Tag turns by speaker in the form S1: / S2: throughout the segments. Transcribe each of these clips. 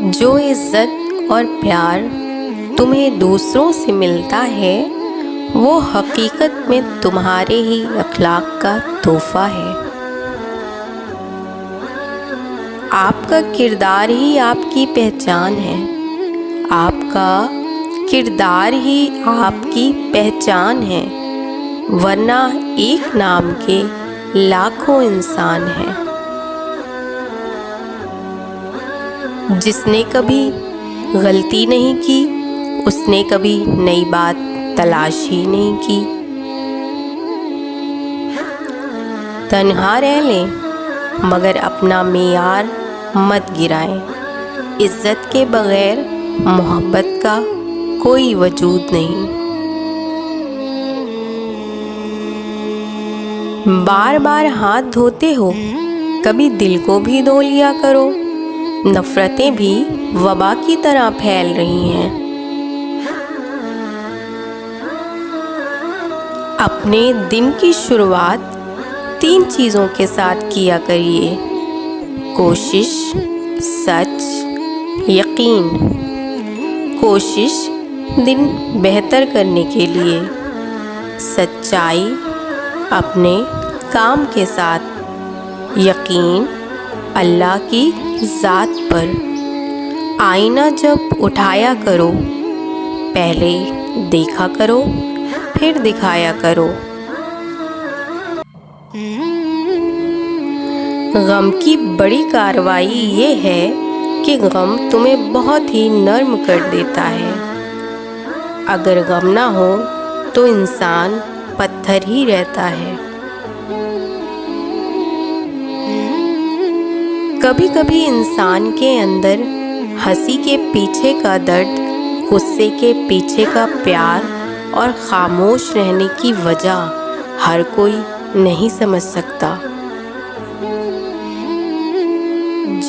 S1: جو عزت اور پیار تمہیں دوسروں سے ملتا ہے وہ حقیقت میں تمہارے ہی اخلاق کا تحفہ ہے۔ آپ کا کردار ہی آپ کی پہچان ہے، آپ کا کردار ہی آپ کی پہچان ہے، ورنہ ایک نام کے لاکھوں انسان ہیں۔ جس نے کبھی غلطی نہیں کی اس نے کبھی نئی بات تلاش ہی نہیں کی۔ تنہا رہ لیں مگر اپنا معیار مت گرائیں، عزت کے بغیر محبت کا کوئی وجود نہیں۔ بار بار ہاتھ دھوتے ہو، کبھی دل کو بھی دھو لیا کرو، نفرتیں بھی وبا کی طرح پھیل رہی ہیں۔ اپنے دن کی شروعات 3 چیزوں کے ساتھ کیا کریے: کوشش، سچ، یقین۔ کوشش دن بہتر کرنے کے لیے، سچائی اپنے کام کے ساتھ، یقین اللہ کی ذات پر۔ آئینہ جب اٹھایا کرو پہلے دیکھا کرو پھر دکھایا کرو۔ غم کی بڑی کارروائی یہ ہے کہ غم تمہیں بہت ہی نرم کر دیتا ہے۔ اگر غم نہ ہو تو انسان پتھر ہی رہتا ہے۔ کبھی کبھی انسان کے اندر ہنسی کے پیچھے کا درد، غصے کے پیچھے کا پیار اور خاموش رہنے کی وجہ ہر کوئی نہیں سمجھ سکتا۔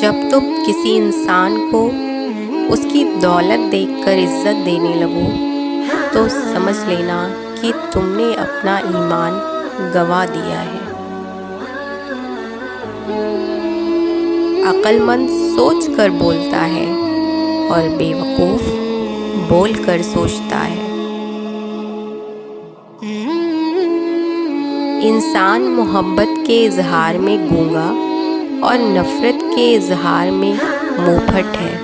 S1: جب تم کسی انسان کو اس کی دولت دیکھ کر عزت دینے لگو تو سمجھ لینا کہ تم نے اپنا ایمان گنوا دیا ہے۔ عقل مند سوچ کر بولتا ہے اور بے وقوف بول کر سوچتا ہے۔ انسان محبت کے اظہار میں گونگا اور نفرت کے اظہار میں منہ پھٹ ہے۔